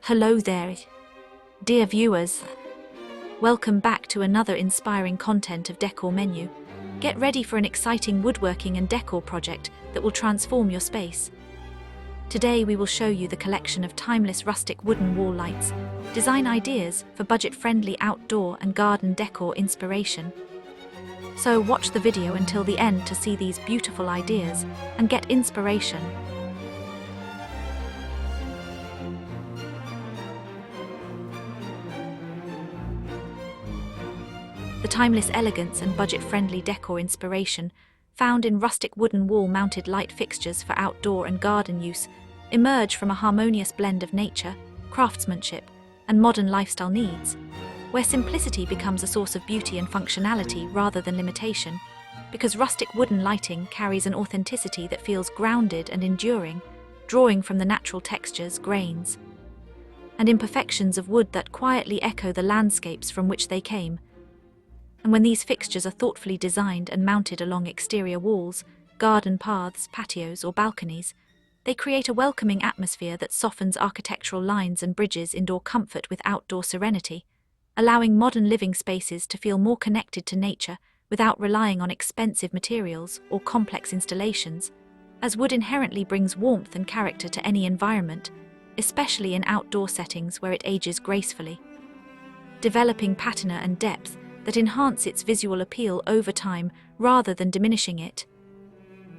Hello there, dear viewers. Welcome back to another inspiring content of Decor menu. Get ready for an exciting woodworking and decor project that will transform your space. Today we will show you the collection of timeless rustic wooden wall lights, design ideas for budget-friendly outdoor and garden decor inspiration. So watch the video until the end to see these beautiful ideas and get inspiration. The timeless elegance and budget-friendly decor inspiration found in rustic wooden wall-mounted light fixtures for outdoor and garden use emerge from a harmonious blend of nature, craftsmanship, and modern lifestyle needs, where simplicity becomes a source of beauty and functionality rather than limitation, because rustic wooden lighting carries an authenticity that feels grounded and enduring, drawing from the natural textures, grains, and imperfections of wood that quietly echo the landscapes from which they came. And when these fixtures are thoughtfully designed and mounted along exterior walls, garden paths, patios, or balconies, they create a welcoming atmosphere that softens architectural lines and bridges indoor comfort with outdoor serenity, allowing modern living spaces to feel more connected to nature without relying on expensive materials or complex installations, as wood inherently brings warmth and character to any environment, especially in outdoor settings where it ages gracefully, developing patina and depth that enhance its visual appeal over time rather than diminishing it.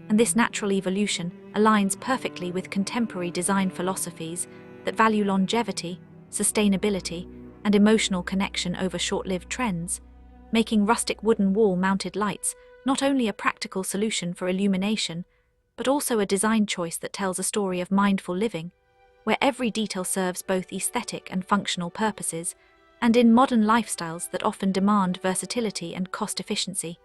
And this natural evolution aligns perfectly with contemporary design philosophies that value longevity, sustainability, and emotional connection over short-lived trends, making rustic wooden wall-mounted lights not only a practical solution for illumination, but also a design choice that tells a story of mindful living, where every detail serves both aesthetic and functional purposes, and in modern lifestyles that often demand versatility and cost efficiency.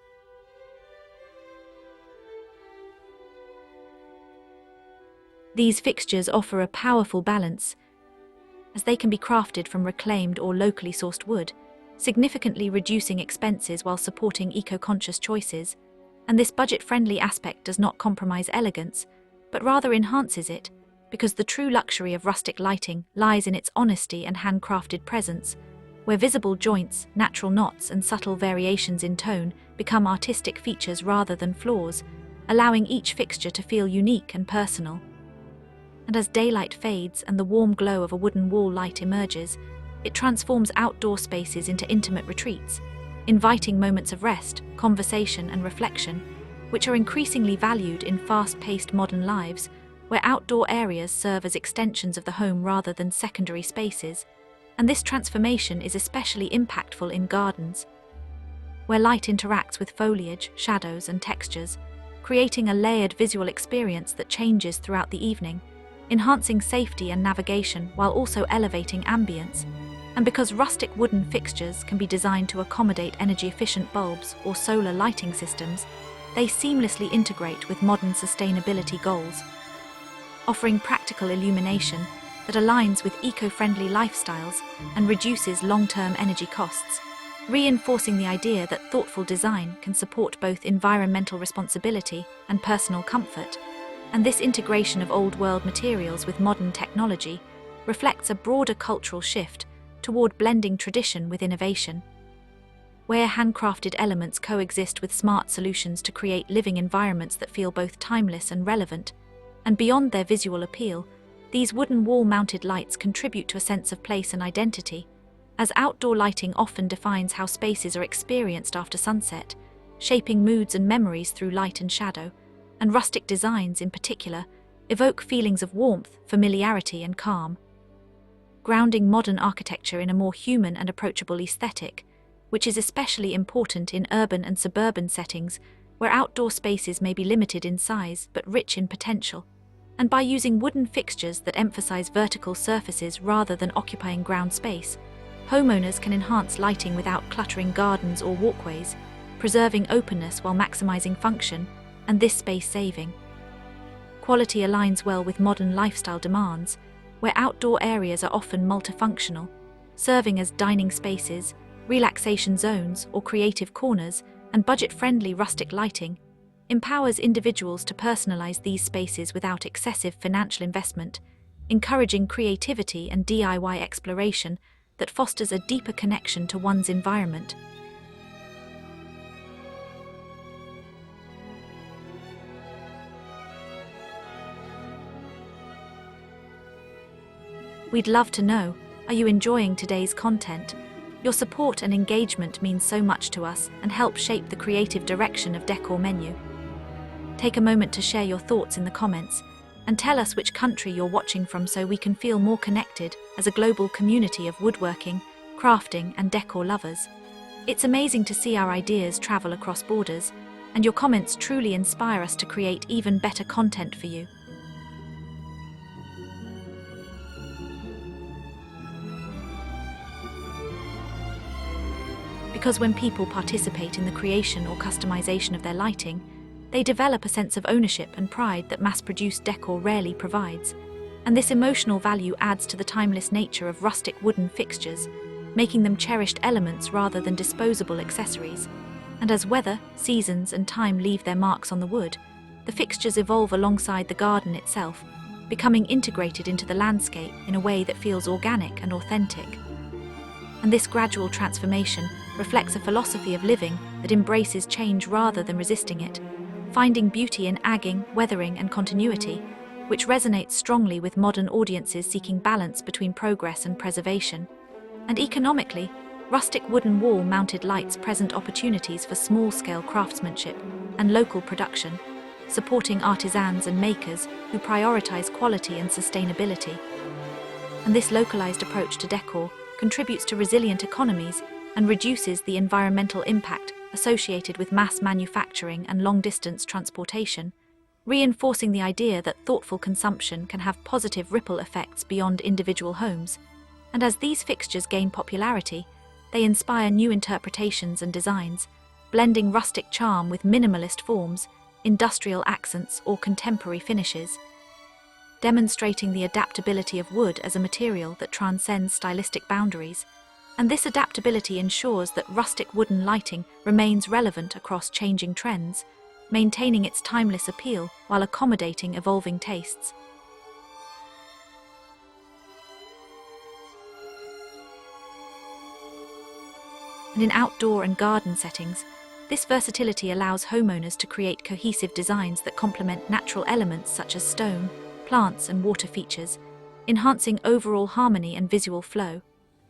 These fixtures offer a powerful balance, as they can be crafted from reclaimed or locally sourced wood, significantly reducing expenses while supporting eco-conscious choices. And this budget-friendly aspect does not compromise elegance, but rather enhances it, because the true luxury of rustic lighting lies in its honesty and handcrafted presence, where visible joints, natural knots, and subtle variations in tone become artistic features rather than flaws, allowing each fixture to feel unique and personal. And as daylight fades and the warm glow of a wooden wall light emerges, it transforms outdoor spaces into intimate retreats, inviting moments of rest, conversation, and reflection, which are increasingly valued in fast-paced modern lives, where outdoor areas serve as extensions of the home rather than secondary spaces. And this transformation is especially impactful in gardens, where light interacts with foliage, shadows, and textures, creating a layered visual experience that changes throughout the evening, enhancing safety and navigation while also elevating ambience. And because rustic wooden fixtures can be designed to accommodate energy-efficient bulbs or solar lighting systems, they seamlessly integrate with modern sustainability goals, offering practical illumination that aligns with eco-friendly lifestyles and reduces long-term energy costs, reinforcing the idea that thoughtful design can support both environmental responsibility and personal comfort. And this integration of old-world materials with modern technology reflects a broader cultural shift toward blending tradition with innovation, where handcrafted elements coexist with smart solutions to create living environments that feel both timeless and relevant. And beyond their visual appeal, these wooden wall-mounted lights contribute to a sense of place and identity, as outdoor lighting often defines how spaces are experienced after sunset, shaping moods and memories through light and shadow, and rustic designs in particular evoke feelings of warmth, familiarity, and calm, grounding modern architecture in a more human and approachable aesthetic, which is especially important in urban and suburban settings where outdoor spaces may be limited in size but rich in potential. And by using wooden fixtures that emphasize vertical surfaces rather than occupying ground space, homeowners can enhance lighting without cluttering gardens or walkways, preserving openness while maximizing function, and this space-saving quality aligns well with modern lifestyle demands, where outdoor areas are often multifunctional, serving as dining spaces, relaxation zones, or creative corners. And budget-friendly rustic lighting empowers individuals to personalize these spaces without excessive financial investment, encouraging creativity and DIY exploration that fosters a deeper connection to one's environment. We'd love to know, are you enjoying today's content? Your support and engagement means so much to us and help shape the creative direction of Decor Menu. Take a moment to share your thoughts in the comments and tell us which country you're watching from so we can feel more connected as a global community of woodworking, crafting, and decor lovers. It's amazing to see our ideas travel across borders, and your comments truly inspire us to create even better content for you. Because when people participate in the creation or customization of their lighting, they develop a sense of ownership and pride that mass-produced decor rarely provides. And this emotional value adds to the timeless nature of rustic wooden fixtures, making them cherished elements rather than disposable accessories. And as weather, seasons, and time leave their marks on the wood, the fixtures evolve alongside the garden itself, becoming integrated into the landscape in a way that feels organic and authentic. And this gradual transformation reflects a philosophy of living that embraces change rather than resisting it, finding beauty in agging, weathering, and continuity, which resonates strongly with modern audiences seeking balance between progress and preservation. And economically, rustic wooden wall-mounted lights present opportunities for small-scale craftsmanship and local production, supporting artisans and makers who prioritize quality and sustainability. And this localized approach to decor contributes to resilient economies and reduces the environmental impact associated with mass manufacturing and long-distance transportation, reinforcing the idea that thoughtful consumption can have positive ripple effects beyond individual homes. And as these fixtures gain popularity, they inspire new interpretations and designs, blending rustic charm with minimalist forms, industrial accents, or contemporary finishes, demonstrating the adaptability of wood as a material that transcends stylistic boundaries. And this adaptability ensures that rustic wooden lighting remains relevant across changing trends, maintaining its timeless appeal while accommodating evolving tastes. And in outdoor and garden settings, this versatility allows homeowners to create cohesive designs that complement natural elements such as stone, plants, and water features, enhancing overall harmony and visual flow.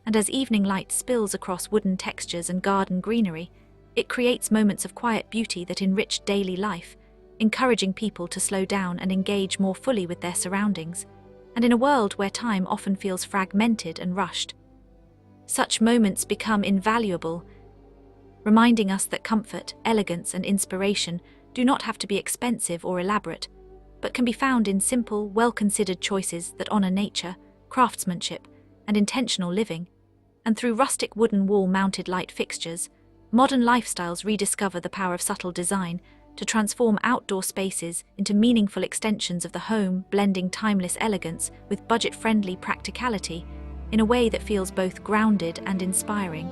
And as evening light spills across wooden textures and garden greenery, it creates moments of quiet beauty that enrich daily life, encouraging people to slow down and engage more fully with their surroundings. And in a world where time often feels fragmented and rushed, such moments become invaluable, reminding us that comfort, elegance, and inspiration do not have to be expensive or elaborate, but can be found in simple, well-considered choices that honor nature, craftsmanship, and intentional living. And through rustic wooden wall-mounted light fixtures, modern lifestyles rediscover the power of subtle design to transform outdoor spaces into meaningful extensions of the home, blending timeless elegance with budget-friendly practicality in a way that feels both grounded and inspiring,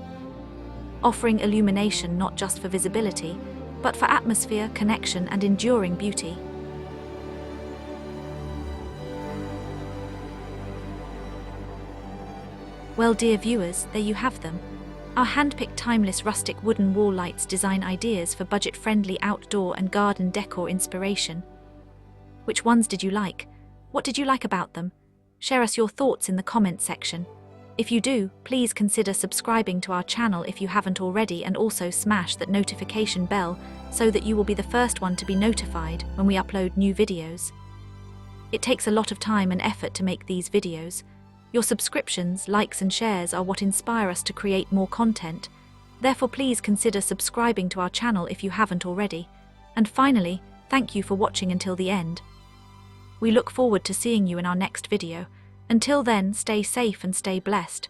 offering illumination not just for visibility, but for atmosphere, connection, and enduring beauty. Well, dear viewers, there you have them. Our hand-picked timeless rustic wooden wall lights design ideas for budget-friendly outdoor and garden decor inspiration. Which ones did you like? What did you like about them? Share us your thoughts in the comments section. If you do, please consider subscribing to our channel if you haven't already, and also smash that notification bell so that you will be the first one to be notified when we upload new videos. It takes a lot of time and effort to make these videos. Your subscriptions, likes, and shares are what inspire us to create more content. Therefore, please consider subscribing to our channel if you haven't already. And finally, thank you for watching until the end. We look forward to seeing you in our next video. Until then, stay safe and stay blessed.